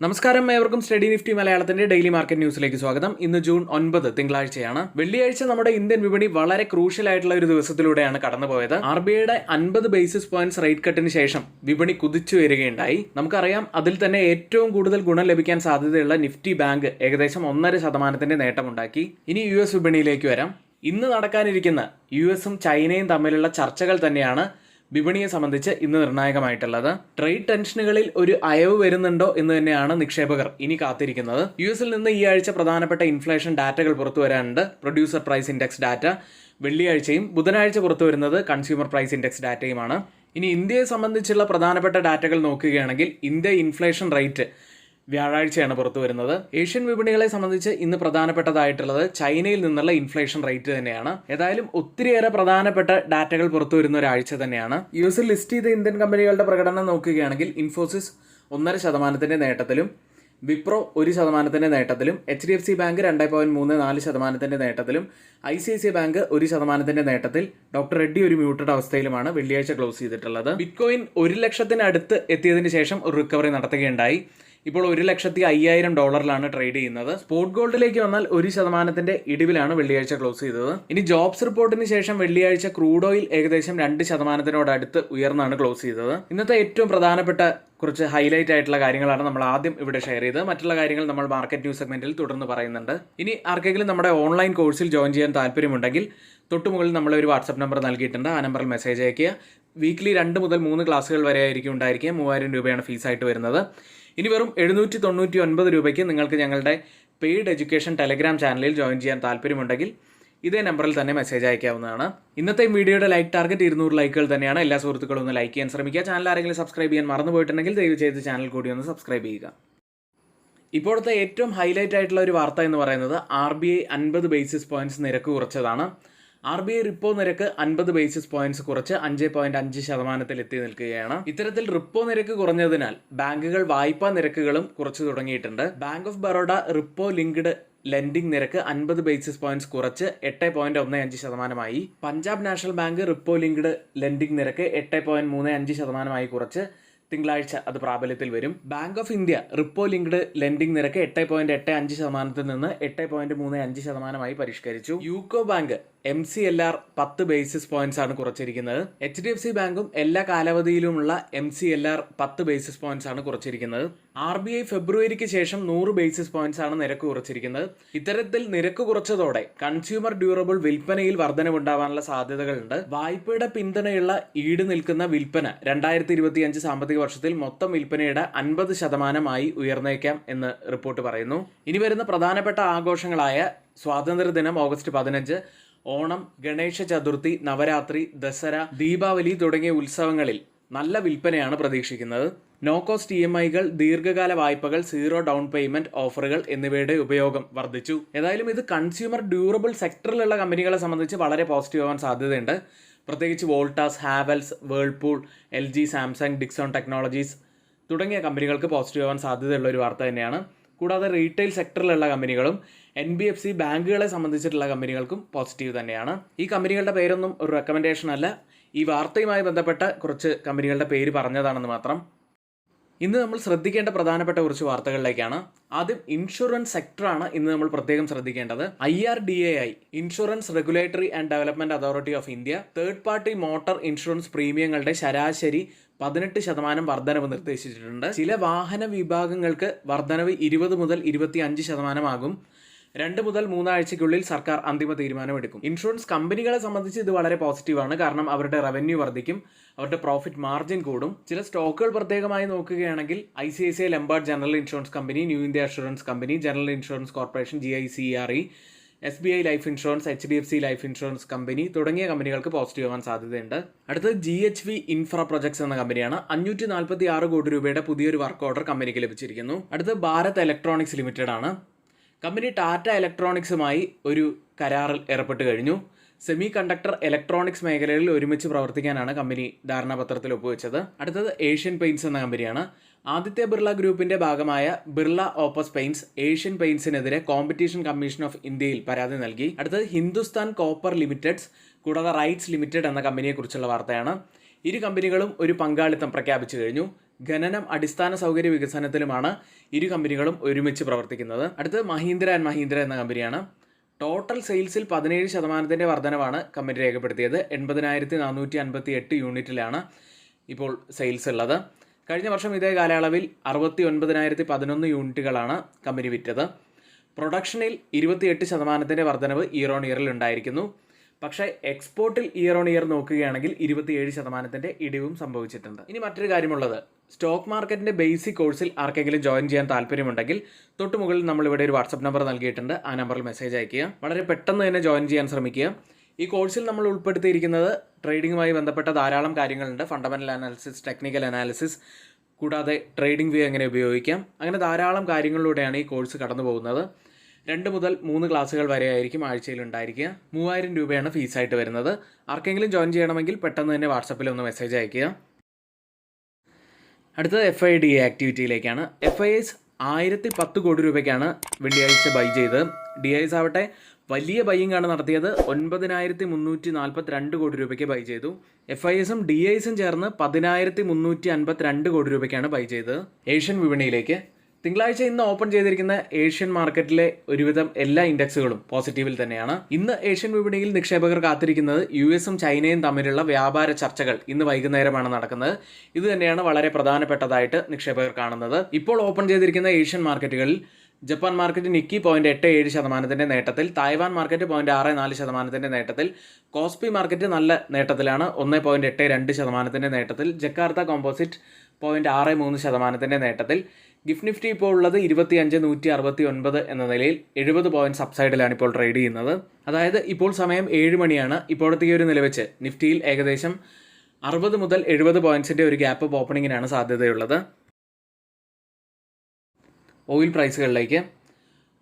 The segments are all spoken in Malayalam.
നമസ്കാരം, ഏവർക്കും സ്റ്റഡി നിഫ്റ്റി മലയാളത്തിന്റെ ഡെയിലി മാർക്കറ്റ് ന്യൂസിലേക്ക് സ്വാഗതം. ഇന്ന് ജൂൺ 9 തിങ്കളാഴ്ചയാണ്. വെള്ളിയാഴ്ച നമ്മുടെ ഇന്ത്യൻ വിപണി വളരെ ക്രൂഷ്യൽ ആയിട്ടുള്ള ഒരു ദിവസത്തിലൂടെയാണ് കടന്നുപോയത്. RBIയുടെ 50 ബേസിസ് പോയിന്റ്സ് റേറ്റ് കട്ടിന് ശേഷം വിപണി കുതിച്ചു വരികയുണ്ടായി. നമുക്കറിയാം, അതിൽ തന്നെ ഏറ്റവും കൂടുതൽ ഗുണം ലഭിക്കാൻ സാധ്യതയുള്ള നിഫ്റ്റി ബാങ്ക് ഏകദേശം 1.5% നേട്ടമുണ്ടാക്കി. ഇനി US വിപണിയിലേക്ക് വരാം. ഇന്ന് നടക്കാനിരിക്കുന്ന US-ഉം ചൈനയും തമ്മിലുള്ള ചർച്ചകൾ തന്നെയാണ് വിപണിയെ സംബന്ധിച്ച് ഇന്ന് നിർണായകമായിട്ടുള്ളത്. ട്രേഡ് ടെൻഷനുകളിൽ ഒരു അയവ് വരുന്നുണ്ടോ എന്ന് തന്നെയാണ് നിക്ഷേപകർ ഇനി കാത്തിരിക്കുന്നത്. US-ൽ നിന്ന് ഈ ആഴ്ച പ്രധാനപ്പെട്ട ഇൻഫ്ലേഷൻ ഡാറ്റകൾ പുറത്തു വരാനുണ്ട്. പ്രൊഡ്യൂസർ പ്രൈസ് ഇൻഡെക്സ് ഡാറ്റ വെള്ളിയാഴ്ചയും, ബുധനാഴ്ച പുറത്തു വരുന്നത് കൺസ്യൂമർ പ്രൈസ് ഇൻഡെക്സ് ഡാറ്റയുമാണ്. ഇനി ഇന്ത്യയെ സംബന്ധിച്ചുള്ള പ്രധാനപ്പെട്ട ഡാറ്റകൾ നോക്കുകയാണെങ്കിൽ ഇന്ത്യ ഇൻഫ്ലേഷൻ റേറ്റ് വ്യാഴാഴ്ചയാണ് പുറത്തു വരുന്നത്. ഏഷ്യൻ വിപണികളെ സംബന്ധിച്ച് ഇന്ന് പ്രധാനപ്പെട്ടതായിട്ടുള്ളത് ചൈനയിൽ നിന്നുള്ള ഇൻഫ്ലേഷൻ റേറ്റ് തന്നെയാണ്. ഏതായാലും ഒത്തിരിയേറെ പ്രധാനപ്പെട്ട ഡാറ്റകൾ പുറത്തു വരുന്ന ഒരാഴ്ച തന്നെയാണ്. US-ൽ ലിസ്റ്റ് ചെയ്ത ഇന്ത്യൻ കമ്പനികളുടെ പ്രകടനം നോക്കുകയാണെങ്കിൽ ഇൻഫോസിസ് 1.5% നേട്ടത്തിലും, വിപ്രോ 1% നേട്ടത്തിലും, HDFC ബാങ്ക് 2.34% നേട്ടത്തിലും, ICICI ബാങ്ക് 1% നേട്ടത്തിൽ, ഡോക്ടർ റെഡ്ഡി ഒരു മ്യൂട്ടഡ് അവസ്ഥയിലുമാണ് വെള്ളിയാഴ്ച ക്ലോസ് ചെയ്തിട്ടുള്ളത്. ബിറ്റ്കോയിൻ 1 ലക്ഷത്തിനടുത്ത് എത്തിയതിന് ശേഷം ഒരു റിക്കവറി നടത്തുകയുണ്ടായി. ഇപ്പോൾ $1,05,000 ട്രേഡ് ചെയ്യുന്നത്. സ്പോട്ട് ഗോൾഡിലേക്ക് വന്നാൽ 1% ഇടിവിലാണ് വെള്ളിയാഴ്ച ക്ലോസ് ചെയ്തത്. ഇനി ജോബ്സ് റിപ്പോർട്ടിന് ശേഷം വെള്ളിയാഴ്ച ക്രൂഡ് ഓയിൽ ഏകദേശം 2%-നോടടുത്ത് ഉയർന്നാണ് ക്ലോസ് ചെയ്തത്. ഇന്നത്തെ ഏറ്റവും പ്രധാനപ്പെട്ട കുറച്ച് ഹൈലൈറ്റ് ആയിട്ടുള്ള കാര്യങ്ങളാണ് നമ്മൾ ആദ്യം ഇവിടെ ഷെയർ ചെയ്തത്. മറ്റുള്ള കാര്യങ്ങൾ നമ്മൾ മാർക്കറ്റ് ന്യൂസ് സെഗ്മെന്റിൽ തുടർന്ന് പറയുന്നുണ്ട്. ഇനി ആർക്കെങ്കിലും നമ്മുടെ ഓൺലൈൻ കോഴ്സിൽ ജോയിൻ ചെയ്യാൻ താല്പര്യമുണ്ടെങ്കിൽ തൊട്ടുമുകളിൽ നമ്മൾ ഒരു വാട്സ്ആപ്പ് നമ്പർ നൽകിയിട്ടുണ്ട്. ആ നമ്പറിൽ മെസ്സേജ് അയക്കുക. വീക്ക്ലി 2 മുതൽ 3 ക്ലാസ്സുകൾ വരെ ആയിരിക്കും ഉണ്ടായിരിക്കുക. 3000 രൂപയാണ് ഫീസായിട്ട് വരുന്നത്. ഇനി വെറും 799 രൂപയ്ക്ക് നിങ്ങൾക്ക് ഞങ്ങളുടെ പെയ്ഡ് എഡ്യൂക്കേഷൻ ടെലഗ്രാം ചാനലിൽ ജോയിൻ ചെയ്യാൻ താല്പര്യമുണ്ടെങ്കിൽ ഇതേ നമ്പറിൽ തന്നെ മെസ്സേജ് അയക്കാവുന്നതാണ്. ഇന്നത്തെ വീഡിയോയുടെ ലൈക്ക് ടാർഗറ്റ് 200 ലൈക്കുകൾ തന്നെയാണ്. എല്ലാ സുഹൃത്തുക്കളും ഒന്ന് ലൈക്ക് ചെയ്യാൻ ശ്രമിക്കുക. ചാനൽ ആരെങ്കിലും സബ്സ്ക്രൈബ് ചെയ്യാൻ മറന്നുപോയിട്ടുണ്ടെങ്കിൽ ദയവ് ചെയ്ത് ചാനൽ കൂടി ഒന്ന് സബ്സ്ക്രൈബ് ചെയ്യുക. ഇപ്പോഴത്തെ ഏറ്റവും ഹൈലൈറ്റ് ആയിട്ടുള്ള ഒരു വാർത്ത എന്ന് പറയുന്നത് RBI 50 ബേസിസ് പോയിന്റ്സ് നിരക്ക് കുറച്ചതാണ്. RBI റിപ്പോ നിരക്ക് 50 ബേസിസ് പോയിന്റ്സ് കുറച്ച് 5.5% എത്തി നിൽക്കുകയാണ്. ഇത്തരത്തിൽ റിപ്പോ നിരക്ക് കുറഞ്ഞതിനാൽ ബാങ്കുകൾ വായ്പാ നിരക്കുകളും കുറച്ചു തുടങ്ങിയിട്ടുണ്ട്. Bank of Baroda repo linked lending നിരക്ക് 50 ബേസിസ് പോയിന്റ്സ് കുറച്ച് 8.15%. Punjab National Bank repo linked lending നിരക്ക് 8.35% കുറച്ച് തിങ്കളാഴ്ച അത് പ്രാബല്യത്തിൽ വരും. Bank of India repo linked lending നിരക്ക് 8.85% നിന്ന് 8.35% പരിഷ്കരിച്ചു. UCO Bank MCLR 10 basis points ആണ് കുറച്ചിരിക്കുന്നത്. HDFC ബാങ്കും എല്ലാ കാലാവധിയിലുമുള്ള MCLR 10 ബേസിസ് പോയിന്റ്സ് ആണ് കുറച്ചിരിക്കുന്നത്. RBI ഫെബ്രുവരിക്ക് ശേഷം 100 ബേസിസ് പോയിന്റ്സ് ആണ് നിരക്ക് കുറച്ചിരിക്കുന്നത്. ഇത്തരത്തിൽ നിരക്ക് കുറച്ചതോടെ കൺസ്യൂമർ ഡ്യൂറബിൾ വിൽപ്പനയിൽ വർധനവുണ്ടാവാനുള്ള സാധ്യതകളുണ്ട്. വായ്പയുടെ പിന്തുണയുള്ള ഈട് നിൽക്കുന്ന വിൽപ്പന 2025 സാമ്പത്തിക വർഷത്തിൽ മൊത്തം വിൽപ്പനയുടെ 50% ഉയർന്നേക്കാം എന്ന് റിപ്പോർട്ട് പറയുന്നു. ഇനി വരുന്ന പ്രധാനപ്പെട്ട ആഘോഷങ്ങളായ സ്വാതന്ത്ര്യദിനം ഓഗസ്റ്റ് 15, ഓണം, ഗണേശ ചതുർത്ഥി, നവരാത്രി, ദസറ, ദീപാവലി തുടങ്ങിയ ഉത്സവങ്ങളിൽ നല്ല വിൽപ്പനയാണ് പ്രതീക്ഷിക്കുന്നത്. നോ കോസ്റ്റ് EMI-കൾ, ദീർഘകാല വായ്പകൾ, സീറോ ഡൗൺ പേയ്മെന്റ് ഓഫറുകൾ എന്നിവയുടെ ഉപയോഗം വർദ്ധിച്ചു. ഏതായാലും ഇത് കൺസ്യൂമർ ഡ്യൂറബിൾ സെക്ടറിലുള്ള കമ്പനികളെ സംബന്ധിച്ച് വളരെ പോസിറ്റീവ് ആവാൻ സാധ്യതയുണ്ട്. പ്രത്യേകിച്ച് Voltas, Havells, Whirlpool, LG, Samsung, Dixon Technologies തുടങ്ങിയ കമ്പനികൾക്ക് പോസിറ്റീവ് ആവാൻ സാധ്യതയുള്ള ഒരു വാർത്ത തന്നെയാണ്. കൂടാതെ റീറ്റെയിൽ സെക്ടറിലുള്ള കമ്പനികളും NBFC ബാങ്കുകളെ സംബന്ധിച്ചിട്ടുള്ള കമ്പനികൾക്കും പോസിറ്റീവ് തന്നെയാണ്. ഈ കമ്പനികളുടെ പേരൊന്നും ഒരു റെക്കമെൻഡേഷൻ അല്ല, ഈ വാർത്തയുമായി ബന്ധപ്പെട്ട കുറച്ച് കമ്പനികളുടെ പേര് പറഞ്ഞതാണെന്ന് മാത്രം. ഇന്ന് നമ്മൾ ശ്രദ്ധിക്കേണ്ട പ്രധാനപ്പെട്ട കുറച്ച് വാർത്തകളിലേക്കാണ്. ആദ്യം ഇൻഷുറൻസ് സെക്ടറാണ് ഇന്ന് നമ്മൾ പ്രത്യേകം ശ്രദ്ധിക്കേണ്ടത്. IRDAI, Insurance Regulatory and Development Authority of India, third party motor insurance പ്രീമിയങ്ങളുടെ ശരാശരി 18% വർധനവ് നിർദ്ദേശിച്ചിട്ടുണ്ട്. ചില വാഹന വിഭാഗങ്ങൾക്ക് വർധനവ് 20 മുതൽ 25% ആകും. 2 മുതൽ 3 ആഴ്ചയ്ക്കുള്ളിൽ സർക്കാർ അന്തിമ തീരുമാനമെടുക്കും. ഇൻഷുറൻസ് കമ്പനികളെ സംബന്ധിച്ച് ഇത് വളരെ പോസിറ്റീവാണ്. കാരണം അവരുടെ റവന്യൂ വർദ്ധിക്കും, അവരുടെ പ്രോഫിറ്റ് മാർജിൻ കൂടും. ചില സ്റ്റോക്കുകൾ പ്രത്യേകമായി നോക്കുകയാണെങ്കിൽ ICICI Lombard general insurance company, new India assurance company, general insurance corporation GICRE, SBI life insurance, HDFC life insurance company തുടങ്ങിയ കമ്പനികൾക്ക് പോസിറ്റീവ് ആവാൻ സാധ്യതയുണ്ട്. അടുത്തത് GHV ഇൻഫ്രാ പ്രൊജക്ട്സ് എന്ന കമ്പനിയാണ്. 546 കോടി രൂപയുടെ പുതിയൊരു വർക്ക് ഓർഡർ കമ്പനിക്ക് ലഭിച്ചിരിക്കുന്നു. അടുത്തത് ഭാരത് ഇലക്ട്രോണിക്സ് ലിമിറ്റഡ് ആണ്. കമ്പനി ടാറ്റ ഇലക്ട്രോണിക്സുമായി ഒരു കരാറിൽ ഏർപ്പെട്ട് കഴിഞ്ഞു. സെമി കണ്ടക്ടർ ഇലക്ട്രോണിക്സ് മേഖലകളിൽ ഒരുമിച്ച് പ്രവർത്തിക്കാനാണ് കമ്പനി ധാരണാപത്രത്തിൽ ഒപ്പുവെച്ചത്. അടുത്തത് ഏഷ്യൻ പെയിന്റ്സ് എന്ന കമ്പനിയാണ്. ആദിത്യ ബിർള ഗ്രൂപ്പിന്റെ ഭാഗമായ ബിർള ഓപ്പസ് പെയിന്റ്സ് ഏഷ്യൻ പെയിന്റ്സിനെതിരെ കോമ്പറ്റീഷൻ കമ്മീഷൻ ഓഫ് ഇന്ത്യയിൽ പരാതി നൽകി. അടുത്തത് ഹിന്ദുസ്ഥാൻ കോപ്പർ ലിമിറ്റഡ്സ് കൂടാതെ റൈറ്റ്സ് ലിമിറ്റഡ് എന്ന കമ്പനിയെക്കുറിച്ചുള്ള വാർത്തയാണ്. ഇരു കമ്പനികളും ഒരു പങ്കാളിത്തം പ്രഖ്യാപിച്ചു കഴിഞ്ഞു. ഖനനം, അടിസ്ഥാന സൗകര്യ വികസനത്തിലുമാണ് ഇരു കമ്പനികളും ഒരുമിച്ച് പ്രവർത്തിക്കുന്നത്. അടുത്തത് മഹീന്ദ്ര ആൻഡ് മഹീന്ദ്ര എന്ന കമ്പനിയാണ്. ടോട്ടൽ സെയിൽസിൽ 17% വർധനവാണ് കമ്പനി രേഖപ്പെടുത്തിയത്. 80,458 യൂണിറ്റിലാണ് ഇപ്പോൾ സെയിൽസ് ഉള്ളത്. കഴിഞ്ഞ വർഷം ഇതേ കാലയളവിൽ 69,011 യൂണിറ്റുകളാണ് കമ്പനി വിറ്റത്. പ്രൊഡക്ഷനിൽ 28% വർധനവ് ഇയർ ഓൺ ഇയറിൽ ഉണ്ടായിരിക്കുന്നു. പക്ഷേ എക്സ്പോർട്ടിൽ ഇയർ ഓൺ ഇയർ നോക്കുകയാണെങ്കിൽ 27% ഇടിവും സംഭവിച്ചിട്ടുണ്ട്. ഇനി മറ്റൊരു കാര്യമുള്ളത്, സ്റ്റോക്ക് മാർക്കറ്റിന്റെ ബേസിക് കോഴ്സിൽ ആർക്കെങ്കിലും ജോയിൻ ചെയ്യാൻ താല്പര്യമുണ്ടെങ്കിൽ തൊട്ട് മുകളിൽ നമ്മളിവിടെ ഒരു വാട്സപ്പ് നമ്പർ നൽകിയിട്ടുണ്ട്. ആ നമ്പറിൽ മെസ്സേജ് അയയ്ക്കുക. വളരെ പെട്ടെന്ന് തന്നെ ജോയിൻ ചെയ്യാൻ ശ്രമിക്കുക. ഈ കോഴ്സിൽ നമ്മൾ ഉൾപ്പെടുത്തിയിരിക്കുന്നത് ട്രേഡിങ്ങുമായി ബന്ധപ്പെട്ട ധാരാളം കാര്യങ്ങളുണ്ട്. ഫണ്ടമെന്റൽ അനാലിസിസ്, ടെക്നിക്കൽ അനാലിസിസ്, കൂടാതെ ട്രേഡിംഗ് വ്യൂ എങ്ങനെ ഉപയോഗിക്കാം, അങ്ങനെ ധാരാളം കാര്യങ്ങളിലൂടെയാണ് ഈ കോഴ്സ് കടന്നു പോകുന്നത്. 2 മുതൽ 3 ക്ലാസ്സുകൾ വരെ ആയിരിക്കും ആഴ്ചയിൽ ഉണ്ടായിരിക്കുക. 3000 രൂപയാണ് ഫീസായിട്ട് വരുന്നത്. ആർക്കെങ്കിലും ജോയിൻ ചെയ്യണമെങ്കിൽ പെട്ടെന്ന് തന്നെ വാട്സപ്പിൽ ഒന്ന് മെസ്സേജ് അയയ്ക്കുക. അടുത്തത് FIDA ആക്ടിവിറ്റിയിലേക്കാണ്. FIS 1010 കോടി രൂപയ്ക്കാണ് വെള്ളിയാഴ്ച ബൈ ചെയ്തത്. DIS ആവട്ടെ വലിയ ബൈയിങ് ആണ് നടത്തിയത്. 9342 കോടി രൂപയ്ക്ക് ബൈ ചെയ്തു. FISും DISും ചേർന്ന് 10,352 കോടി രൂപയ്ക്കാണ് ബൈ ചെയ്തത്. ഏഷ്യൻ വിപണിയിലേക്ക് തിങ്കളാഴ്ച ഇന്ന് ഓപ്പൺ ചെയ്തിരിക്കുന്ന ഏഷ്യൻ മാർക്കറ്റിലെ ഒരുവിധം എല്ലാ ഇൻഡെക്സുകളും പോസിറ്റീവിൽ തന്നെയാണ്. ഇന്ന് ഏഷ്യൻ വിപണിയിൽ നിക്ഷേപകർ കാത്തിരിക്കുന്നത് US-ഉം ചൈനയും തമ്മിലുള്ള വ്യാപാര ചർച്ചകൾ ഇന്ന് വൈകുന്നേരമാണ് നടക്കുന്നത്. ഇത് തന്നെയാണ് വളരെ പ്രധാനപ്പെട്ടതായിട്ട് നിക്ഷേപകർ കാണുന്നത്. ഇപ്പോൾ ഓപ്പൺ ചെയ്തിരിക്കുന്ന ഏഷ്യൻ മാർക്കറ്റുകളിൽ ജപ്പാൻ മാർക്കറ്റ് നിക്കി 0.87% നേട്ടത്തിൽ, തായ്വാൻ മാർക്കറ്റ് 0.64% നേട്ടത്തിൽ, കോസ്പി മാർക്കറ്റ് നല്ല നേട്ടത്തിലാണ് 1.82% നേട്ടത്തിൽ, ജക്കാർത്ത കോമ്പോസിറ്റ് 0.63% നേട്ടത്തിൽ, ഗിഫ്റ്റ് നിഫ്റ്റി ഇപ്പോൾ ഉള്ളത് 25,169 എന്ന നിലയിൽ 70 പോയിന്റ് സബ്സൈഡിലാണ് ഇപ്പോൾ ട്രേഡ് ചെയ്യുന്നത്. അതായത് ഇപ്പോൾ സമയം 7 മണിയാണ്. ഇപ്പോഴത്തെ ഈ ഒരു നില വെച്ച് നിഫ്റ്റിയിൽ ഏകദേശം 60 മുതൽ 70 പോയിന്റ്സിന്റെ ഒരു ഗ്യാപ്പ് അപ്പ് ഓപ്പണിങ്ങിനാണ് സാധ്യതയുള്ളത്. ഓയിൽ പ്രൈസുകളിലേക്ക്,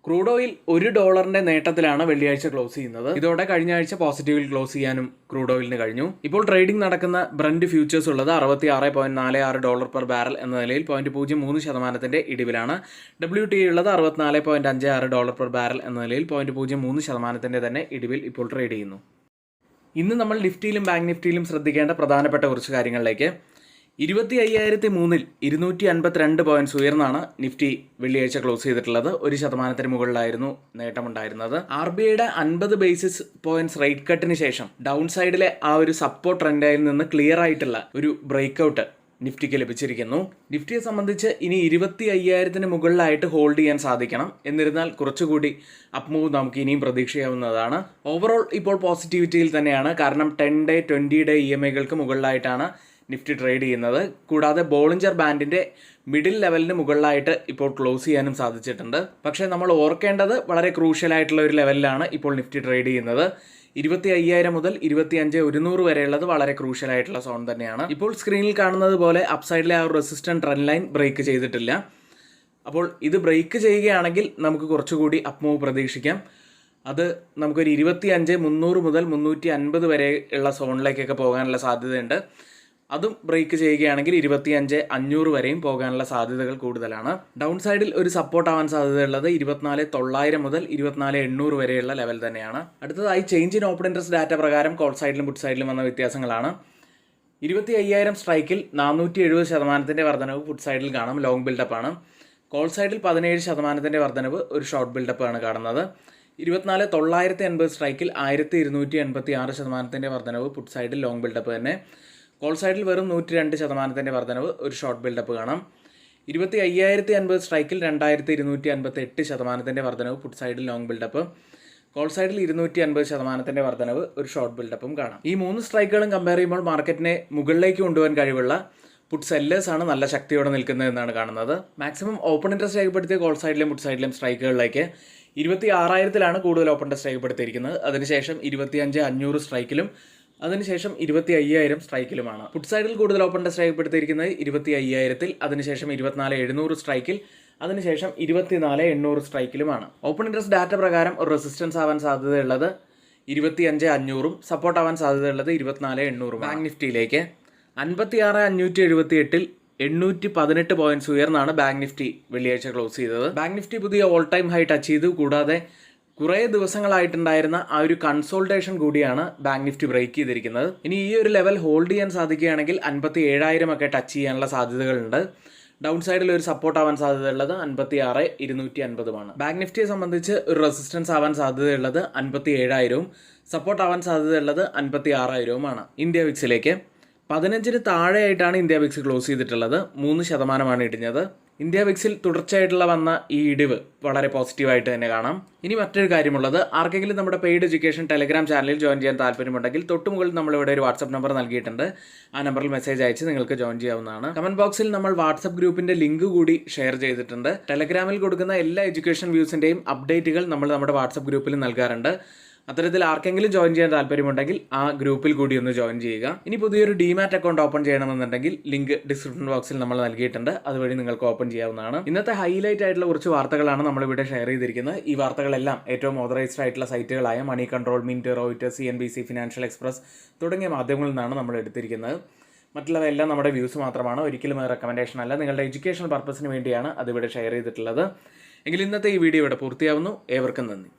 ക്രൂഡ് ഓയിൽ $1 നേട്ടത്തിലാണ് വെള്ളിയാഴ്ച ക്ലോസ് ചെയ്യുന്നത്. ഇതോടെ കഴിഞ്ഞ ആഴ്ച പോസിറ്റീവിൽ ക്ലോസ് ചെയ്യാനും ക്രൂഡ് ഓയിലിന് കഴിഞ്ഞു. ഇപ്പോൾ ട്രേഡിംഗ് നടക്കുന്ന ബ്രന്റ് ഫ്യൂച്ചേഴ്സ് ഉള്ളത് $66.46 പെർ ബാരൽ എന്ന നിലയിൽ 0.03% ഇടിവിലാണ്. WTI ഉള്ളത് $64.56 പെർ ബാരൽ എന്ന നിലയിൽ 0.03% തന്നെ ഇടിവിൽ ഇപ്പോൾ ട്രേഡ് ചെയ്യുന്നു. ഇന്ന് നമ്മൾ നിഫ്റ്റിയിലും ബാങ്ക് നിഫ്റ്റിയിലും ശ്രദ്ധിക്കേണ്ട പ്രധാനപ്പെട്ട കുറച്ച് കാര്യങ്ങളിലേക്ക്. 25,003-ൽ 252 പോയിന്റ്സ് ഉയർന്നാണ് നിഫ്റ്റി വെള്ളിയാഴ്ച ക്ലോസ് ചെയ്തിട്ടുള്ളത്. 1% മുകളിലായിരുന്നു നേട്ടമുണ്ടായിരുന്നത്. RBIയുടെ 50 ബേസിസ് പോയിന്റ്സ് റേറ്റ് കട്ടിന് ശേഷം ഡൗൺ സൈഡിലെ ആ ഒരു സപ്പോർട്ട് ട്രെൻഡിൽ നിന്ന് ക്ലിയർ ആയിട്ടുള്ള ഒരു ബ്രേക്ക്ഔട്ട് നിഫ്റ്റിക്ക് ലഭിച്ചിരിക്കുന്നു. നിഫ്റ്റിയെ സംബന്ധിച്ച് ഇനി 25,000-ന് മുകളിലായിട്ട് ഹോൾഡ് ചെയ്യാൻ സാധിക്കണം. എന്നിരുന്നാൽ കുറച്ചുകൂടി അപ്പ് മൂവ് നമുക്ക് ഇനിയും പ്രതീക്ഷിക്കാവുന്നതാണ്. ഓവറോൾ ഇപ്പോൾ പോസിറ്റിവിറ്റിയിൽ തന്നെയാണ്. കാരണം 10 ഡേ 20 ഡേ EMIകൾക്ക് മുകളിലായിട്ടാണ് നിഫ്റ്റി ട്രേഡ് ചെയ്യുന്നത്. കൂടാതെ ബോളിഞ്ചർ ബാൻഡിന്റെ മിഡിൽ ലെവലിന് മുകളിലായിട്ട് ഇപ്പോൾ ക്ലോസ് ചെയ്യാനും സാധിച്ചിട്ടുണ്ട്. പക്ഷേ നമ്മൾ ഓർക്കേണ്ടത് വളരെ ക്രൂഷ്യൽ ആയിട്ടുള്ള ഒരു ലെവലിലാണ് ഇപ്പോൾ നിഫ്റ്റി ട്രേഡ് ചെയ്യുന്നത്. 25,000 മുതൽ 25,100 വരെയുള്ളത് വളരെ ക്രൂഷ്യൽ ആയിട്ടുള്ള സോൺ തന്നെയാണ്. ഇപ്പോൾ സ്ക്രീനിൽ കാണുന്നത് പോലെ അപ്സൈഡിലെ ആ ഒരു റെസിസ്റ്റന്റ് ട്രെൻഡ് ലൈൻ ബ്രേക്ക് ചെയ്തിട്ടില്ല. അപ്പോൾ ഇത് ബ്രേക്ക് ചെയ്യുകയാണെങ്കിൽ നമുക്ക് കുറച്ചുകൂടി അപ്പ് മൂവ് പ്രതീക്ഷിക്കാം. അത് നമുക്കൊരു 25,300 മുതൽ 350 വരെ ഉള്ള സോണിലേക്കൊക്കെ പോകാനുള്ള സാധ്യതയുണ്ട്. അതും ബ്രേക്ക് ചെയ്യുകയാണെങ്കിൽ 25,500 വരെയും പോകാനുള്ള സാധ്യതകൾ കൂടുതലാണ്. ഡൗൺ സൈഡിൽ ഒരു സപ്പോർട്ട് ആവാൻ സാധ്യതയുള്ളത് 24,900 മുതൽ 24,800 വരെയുള്ള ലെവൽ തന്നെയാണ്. അടുത്തതായി change in open interest data പ്രകാരം കോൾ സൈഡിലും പുട്ട് സൈഡിലും വന്ന വ്യത്യാസങ്ങളാണ്. 25,000 സ്ട്രൈക്കിൽ 470% വർധനവ് പുട്ട് സൈഡിൽ കാണാം, ലോങ് ബിൽഡപ്പ് ആണ്. കോൾ സൈഡിൽ 17% വർധനവ്, ഒരു ഷോർട്ട് ബിൽഡപ്പ് ആണ് കാണുന്നത്. 24,980 സ്ട്രൈക്കിൽ 1,286% വർധനവ് പുട്ട് സൈഡിൽ ലോങ് ബിൽഡപ്പ് തന്നെ. കോൾ സൈഡിൽ വെറും 102% വർധനവ്, ഒരു ഷോർട്ട് ബിൽഡപ്പ് കാണാം. 25,050 സ്ട്രൈക്കിൽ 2,258% വർധനവ് പുട്ട് സൈഡിൽ ലോങ് ബിൽഡപ്പ്. കോൾ സൈഡിൽ 250% വർധനവ്, ഒരു ഷോർട്ട് ബിൽഡപ്പും കാണാം. ഈ 3 സ്ട്രൈക്കുകളും കമ്പയർ ചെയ്യുമ്പോൾ മാർക്കറ്റിനെ മുകളിലേക്ക് കൊണ്ടുപോകാൻ കഴിവുള്ള പുട്ട് സെല്ലേഴ്സാണ് നല്ല ശക്തിയോടെ നിൽക്കുന്നതെന്നാണ് കാണുന്നത്. മാക്സിമം ഓപ്പൺ ഇൻട്രസ്റ്റ് രേഖപ്പെടുത്തിയ കോൾ സൈഡിലും പുട്ട് സൈഡിലും സ്ട്രൈക്കുകളിലേക്ക് 26,000-ലാണ് കൂടുതൽ ഓപ്പൺ ഇൻട്രസ്റ്റ് രേഖപ്പെടുത്തിയിരിക്കുന്നത്. അതിനുശേഷം 25,500 സ്ട്രൈക്കിലും അതിനുശേഷം 25,000 സ്ട്രൈക്കിലുമാണ്. പുട്ട് സൈഡിൽ കൂടുതൽ ഓപ്പൺ ഇൻട്രസ്റ്റ് രേഖപ്പെടുത്തിയിരിക്കുന്നത് 25,000-ൽ, അതിനുശേഷം 24,700 സ്ട്രൈക്കിൽ, അതിനുശേഷം 24,800 സ്ട്രൈക്കിലുമാണ്. ഓപ്പൺ ഇൻട്രസ്റ്റ് ഡാറ്റ പ്രകാരം ഒരു റെസിസ്റ്റൻസ് ആവാൻ സാധ്യതയുള്ളത് 25,500-ഉം സപ്പോർട്ട് ആവാൻ സാധ്യതയുള്ളത് 24,800-ഉം. ബാങ്ക് നിഫ്റ്റിയിലേക്ക് 56,578-ൽ 818 പോയിന്റ്സ് ഉയർന്നാണ് ബാങ്ക് നിഫ്റ്റി വെള്ളിയാഴ്ച ക്ലോസ് ചെയ്തത്. ബാങ്ക് നിഫ്റ്റി പുതിയ ഓൾ ടൈം ഹൈ ടച്ച് ചെയ്തു. കൂടാതെ കുറേ ദിവസങ്ങളായിട്ടുണ്ടായിരുന്ന ആ ഒരു കൺസോൾട്ടേഷൻ കൂടിയാണ് ബാങ്ക് നിഫ്റ്റി ബ്രേക്ക് ചെയ്തിരിക്കുന്നത്. ഇനി ഈ ഒരു ലെവൽ ഹോൾഡ് ചെയ്യാൻ സാധിക്കുകയാണെങ്കിൽ 57,000 ഒക്കെ ടച്ച് ചെയ്യാനുള്ള സാധ്യതകളുണ്ട്. ഡൗൺ സൈഡിൽ ഒരു സപ്പോർട്ട് ആവാൻ സാധ്യതയുള്ളത് 56,250 ബാങ്ക് നിഫ്റ്റിയെ സംബന്ധിച്ച് ഒരു റെസിസ്റ്റൻസ് ആവാൻ സാധ്യതയുള്ളത് 57,000 സപ്പോർട്ട് ആവാൻ സാധ്യതയുള്ളത് 56,000 ഇന്ത്യ വിക്സിലേക്ക് 15 താഴെയായിട്ടാണ് ഇന്ത്യ വിക്സ് ക്ലോസ് ചെയ്തിട്ടുള്ളത്. 3% ഇടിഞ്ഞത്. ഇന്ത്യ വിക്സിൽ തുടർച്ചയായിട്ടുള്ള വന്ന ഈ ഇടിവ് വളരെ പോസിറ്റീവായിട്ട് തന്നെ കാണാം. ഇനി മറ്റൊരു കാര്യമുള്ളത്, ആർക്കെങ്കിലും നമ്മുടെ പെയ്ഡ് എഡ്യൂക്കേഷൻ ടെലഗ്രാം ചാനലിൽ ജോയിൻ ചെയ്യാൻ താല്പര്യമുണ്ടെങ്കിൽ തൊട്ടുമുകളിൽ നമ്മളിവിടെ ഒരു വാട്സപ്പ് നമ്പർ നൽകിയിട്ടുണ്ട്. ആ നമ്പറിൽ മെസ്സേജ് അയച്ച് നിങ്ങൾക്ക് ജോയിൻ ചെയ്യാവുന്നതാണ്. കമന്റ് ബോക്സിൽ നമ്മൾ വാട്സപ്പ് ഗ്രൂപ്പിന്റെ ലിങ്ക് കൂടി ഷെയർ ചെയ്തിട്ടുണ്ട്. ടെലഗ്രാമിൽ കൊടുക്കുന്ന എല്ലാ എഡ്യൂക്കേഷൻ വ്യൂസിന്റെയും അപ്ഡേറ്റുകൾ നമ്മൾ നമ്മുടെ വാട്സപ്പ് ഗ്രൂപ്പിൽ നൽകാറുണ്ട്. അത്തരത്തിൽ ആർക്കെങ്കിലും ജോയിൻ ചെയ്യാൻ താല്പര്യമുണ്ടെങ്കിൽ ആ ഗ്രൂപ്പിൽ കൂടി ഒന്ന് ജോയിൻ ചെയ്യുക. ഇനി പുതിയൊരു ഡിമാറ്റ് അക്കൗണ്ട് ഓപ്പൺ ചെയ്യണമെന്നുണ്ടെങ്കിൽ ലിങ്ക് ഡിസ്ക്രിപ്ഷൻ ബോക്സിൽ നമ്മൾ നൽകിയിട്ടുണ്ട്. അതുവഴി നിങ്ങൾക്ക് ഓപ്പൺ ചെയ്യാവുന്നതാണ്. ഇന്നത്തെ ഹൈലൈറ്റ് ആയിട്ടുള്ള കുറച്ച് വാർത്തകളാണ് നമ്മളിവിടെ ഷെയർ ചെയ്തിരിക്കുന്നത്. ഈ വാർത്തകളെല്ലാം ഏറ്റവും ഓതറൈസ്ഡ് ആയിട്ടുള്ള സൈറ്റുകളായ Moneycontrol, Mint, Reuters, CNBC, Financial Express തുടങ്ങിയ മാധ്യമങ്ങളിൽ നിന്നാണ് നമ്മൾ എടുത്തിരിക്കുന്നത്. മറ്റുള്ളവയെല്ലാം നമ്മുടെ വ്യൂസ് മാത്രമാണ്, ഒരിക്കലും റെക്കമെൻഡേഷൻ അല്ല. നിങ്ങളുടെ എഡ്യൂക്കേഷണൽ പർപ്പസിന് വേണ്ടിയാണ് അതിവിടെ ഷെയർ ചെയ്തിട്ടുള്ളത്. എങ്കിൽ ഇന്നത്തെ ഈ വീഡിയോ ഇവിടെ പൂർത്തിയാവുന്നു. ഏവർക്കും നന്ദി.